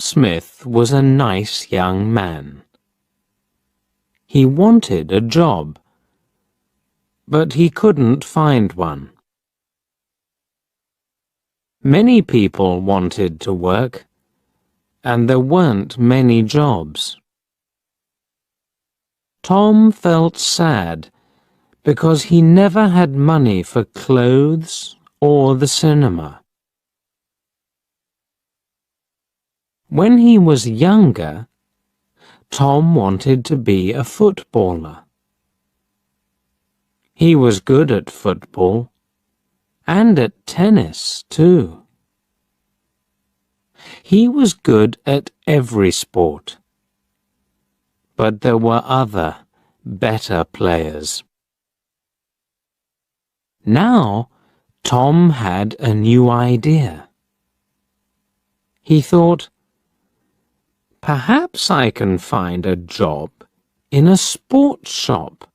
Smith was a nice young man. He wanted a job, but he couldn't find one. Many people wanted to work, and there weren't many jobs. Tom felt sad because he never had money for clothes or the cinema. When he was younger, Tom wanted to be a footballer. He was good at football and at tennis too. He was good at every sport, but there were other, better players. Now, Tom had a new idea. He thought, perhaps I can find a job in a sports shop.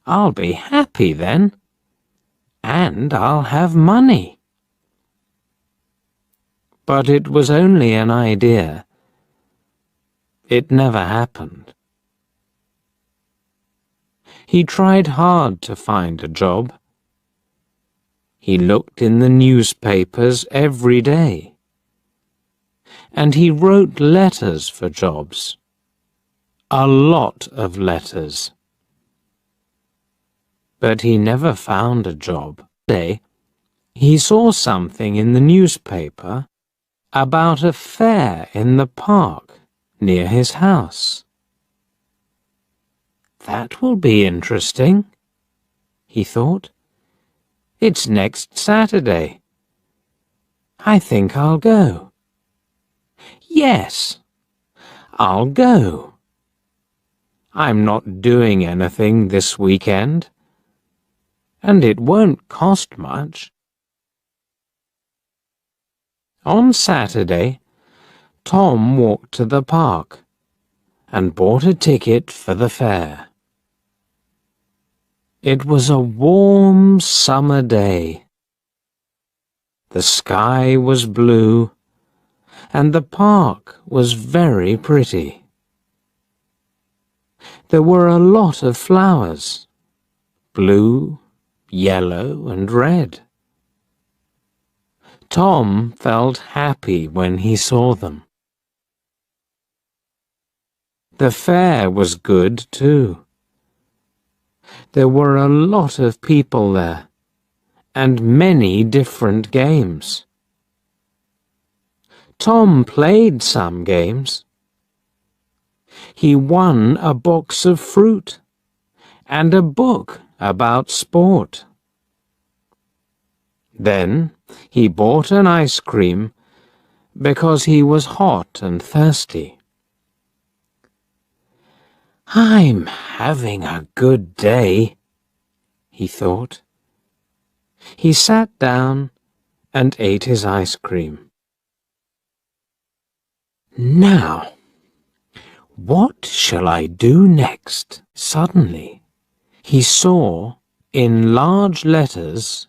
I'll be happy then, and I'll have money. But it was only an idea. It never happened. He tried hard to find a job. He looked in the newspapers every day. And he wrote letters for jobs. A lot of letters. But he never found a job. One day, he saw something in the newspaper about a fair in the park near his house. That will be interesting, he thought. It's next Saturday. I think I'll go. Yes, I'll go. I'm not doing anything this weekend, and it won't cost much. On Saturday, Tom walked to the park and bought a ticket for the fair. It was a warm summer day. The sky was blue, and the park was very pretty. There were a lot of flowers, blue, yellow, and red. Tom felt happy when he saw them. The fair was good too. There were a lot of people there, and many different games. Tom played some games. He won a box of fruit and a book about sport. Then he bought an ice cream because he was hot and thirsty. I'm having a good day, he thought. He sat down and ate his ice cream. Now, what shall I do next? Suddenly, he saw, in large letters,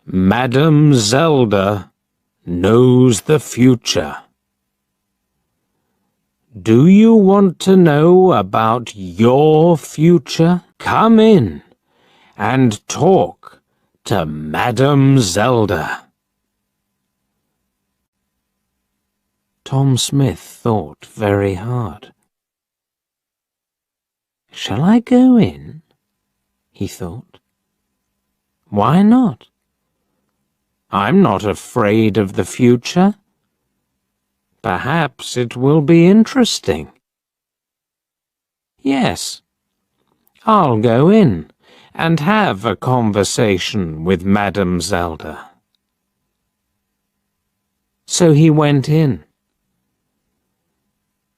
Madam Zelda knows the future. Do you want to know about your future? Come in and talk to Madam Zelda. Tom Smith thought very hard. Shall I go in? He thought. Why not? I'm not afraid of the future. Perhaps it will be interesting. Yes, I'll go in and have a conversation with Madam Zelda. So he went in.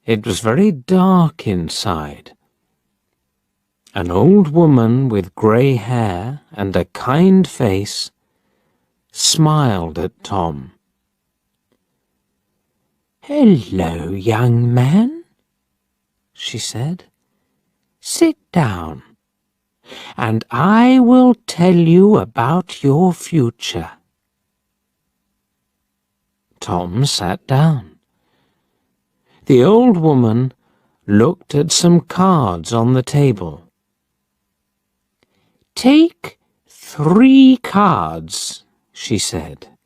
It was very dark inside. An old woman with grey hair and a kind face smiled at Tom. "Hello, young man," she said. "Sit down, and I will tell you about your future." Tom sat down. The old woman looked at some cards on the table. "Take 3 cards," she said.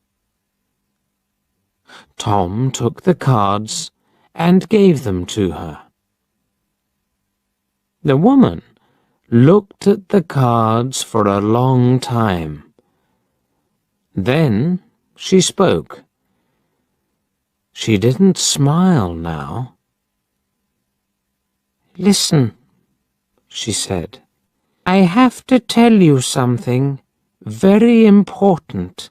Tom took the cards and gave them to her. The woman looked at the cards for a long time. Then she spoke. She didn't smile now. "Listen," she said. "I have to tell you something very important.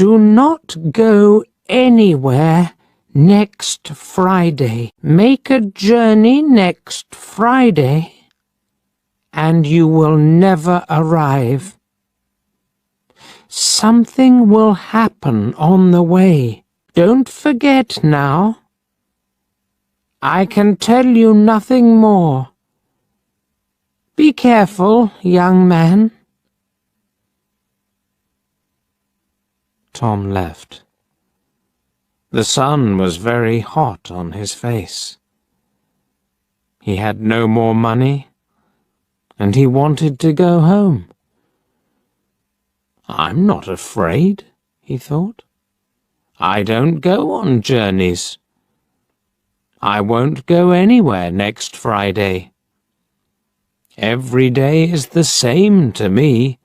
Do not go anywhere next Friday. Make a journey next Friday, and you will never arrive. Something will happen on the way. Don't forget now. I can tell you nothing more. Be careful, young man." Tom left. The sun was very hot on his face. He had no more money, and he wanted to go home. "I'm not afraid," he thought. "I don't go on journeys. I won't go anywhere next Friday. Every day is the same to me.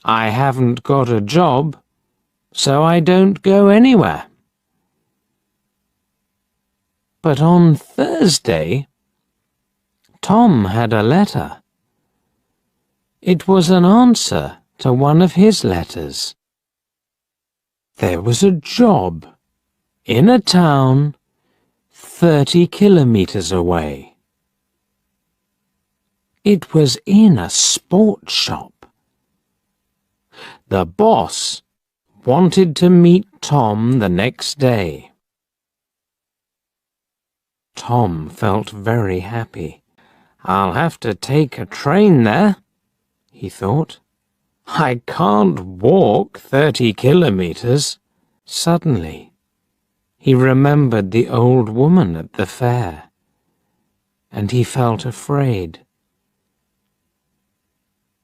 I haven't got a job, so I don't go anywhere." But on Thursday, Tom had a letter. It was an answer to one of his letters. There was a job in a town 30 kilometers away. It was in a sports shop. The boss wanted to meet Tom the next day. Tom felt very happy. "I'll have to take a train there," he thought. "I can't walk 30 kilometers. Suddenly, he remembered the old woman at the fair, and he felt afraid.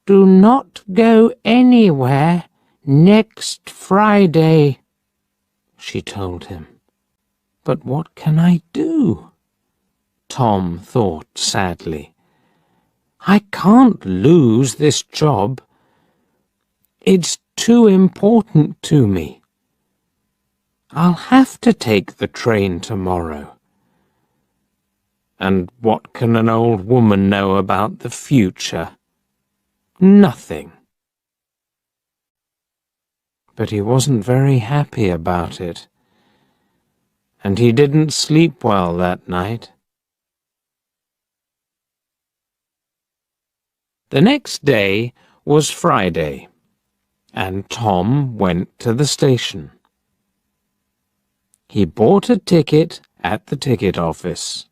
"Do not go anywhere next Friday," she told him. "But what can I do?" Tom thought sadly. "I can't lose this job. It's too important to me. I'll have to take the train tomorrow. And what can an old woman know about the future? Nothing." But he wasn't very happy about it, and he didn't sleep well that night. The next day was Friday, and Tom went to the station. He bought a ticket at the ticket office.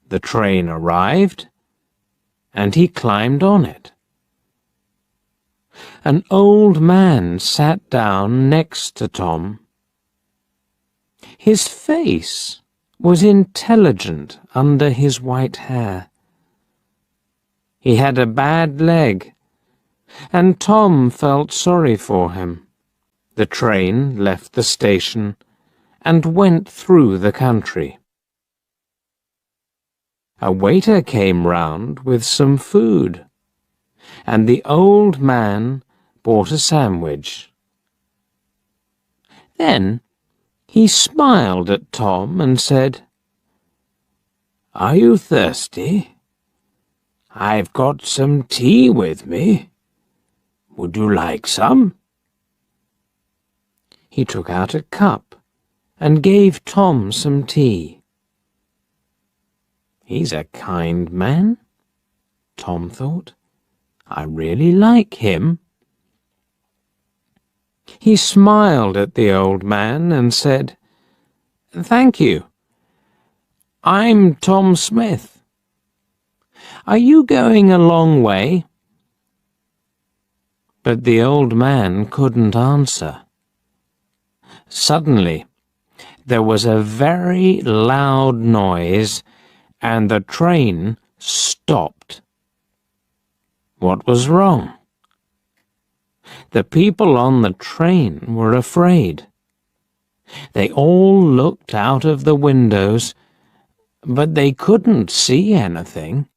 The train arrived, and he climbed on it. An old man sat down next to Tom. His face was intelligent under his white hair. He had a bad leg, and Tom felt sorry for him. The train left the station and went through the country. A waiter came round with some food, and the old man bought a sandwich. Then he smiled at Tom and said, "Are you thirsty? I've got some tea with me. Would you like some?" He took out a cup and gave Tom some tea. "He's a kind man," Tom thought. "I really like him." He smiled at the old man and said, "Thank you. I'm Tom Smith. Are you going a long way?" But the old man couldn't answer. Suddenly, there was a very loud noise, and the train stopped. What was wrong? The people on the train were afraid. They all looked out of the windows, but they couldn't see anything.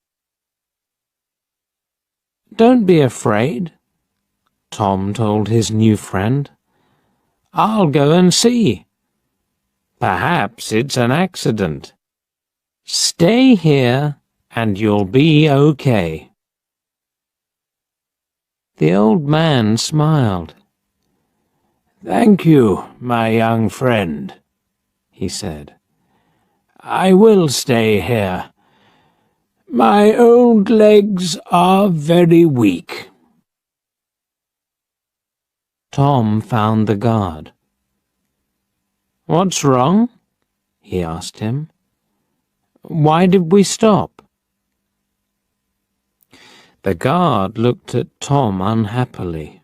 "Don't be afraid," Tom told his new friend. "I'll go and see. Perhaps it's an accident. Stay here and you'll be okay." The old man smiled. "Thank you, my young friend," he said. "I will stay here. My old legs are very weak." Tom found the guard. "What's wrong?" he asked him. "Why did we stop?" The guard looked at Tom unhappily.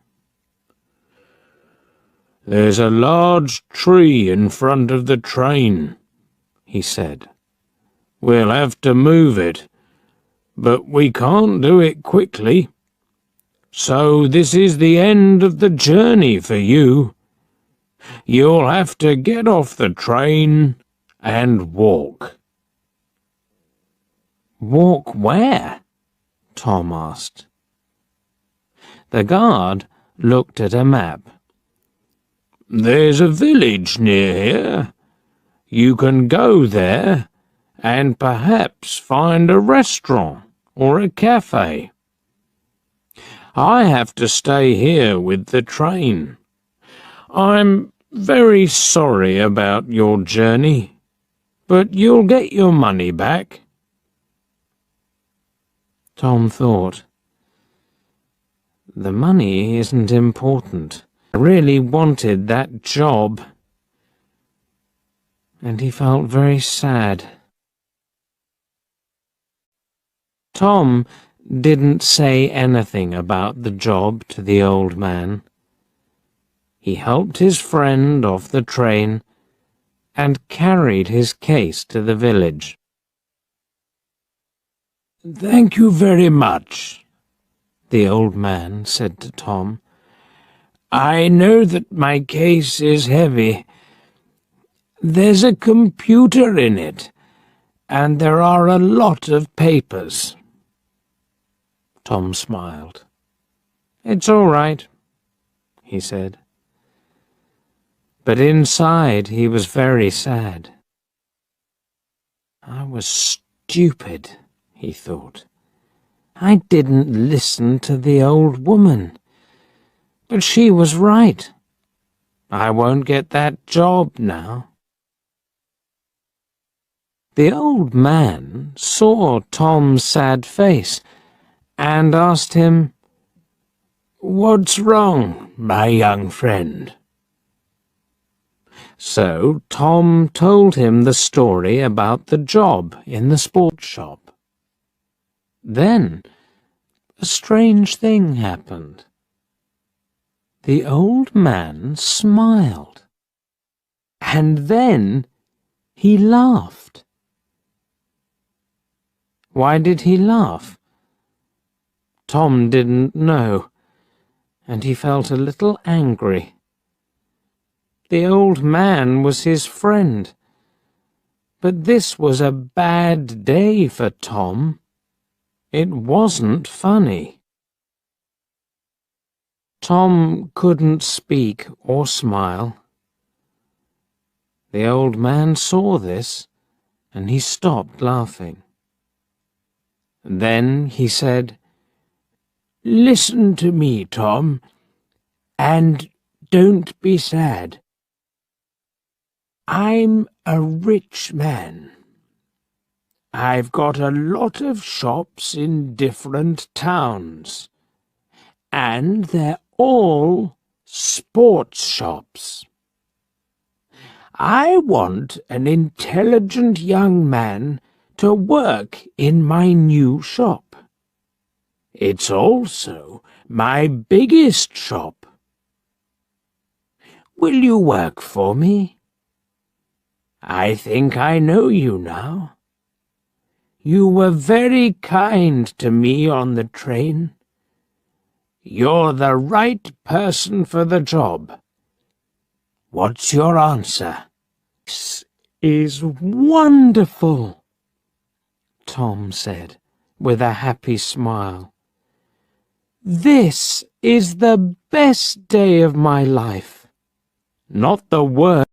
"There's a large tree in front of the train," he said. "We'll have to move it, but we can't do it quickly. So this is the end of the journey for you. You'll have to get off the train and walk." "Walk where?" Tom asked. The guard looked at a map. "There's a village near here. You can go there and perhaps find a restaurant or a cafe. I have to stay here with the train. I'm very sorry about your journey, but you'll get your money back." Tom thought, "The money isn't important. I really wanted that job." And he felt very sad. Tom didn't say anything about the job to the old man. He helped his friend off the train and carried his case to the village. "Thank you very much," the old man said to Tom. "I know that my case is heavy. There's a computer in it, and there are a lot of papers." Tom smiled. "It's all right," he said. But inside he was very sad. "I was stupid," he thought. "I didn't listen to the old woman. But she was right. I won't get that job now." The old man saw Tom's sad face and asked him, "What's wrong, my young friend?" So Tom told him the story about the job in the sports shop. Then a strange thing happened. The old man smiled, and then he laughed. Why did he laugh? Tom didn't know, and he felt a little angry. The old man was his friend, but this was a bad day for Tom. It wasn't funny. Tom couldn't speak or smile. The old man saw this, and he stopped laughing. Then he said, "Listen to me, Tom, and don't be sad. I'm a rich man. I've got a lot of shops in different towns, and they're all sports shops. I want an intelligent young man to work in my new shop. It's also my biggest shop. Will you work for me? I think I know you now. You were very kind to me on the train. You're the right person for the job. What's your answer?" "This is wonderful," Tom said, with a happy smile. "This is the best day of my life. Not the worst.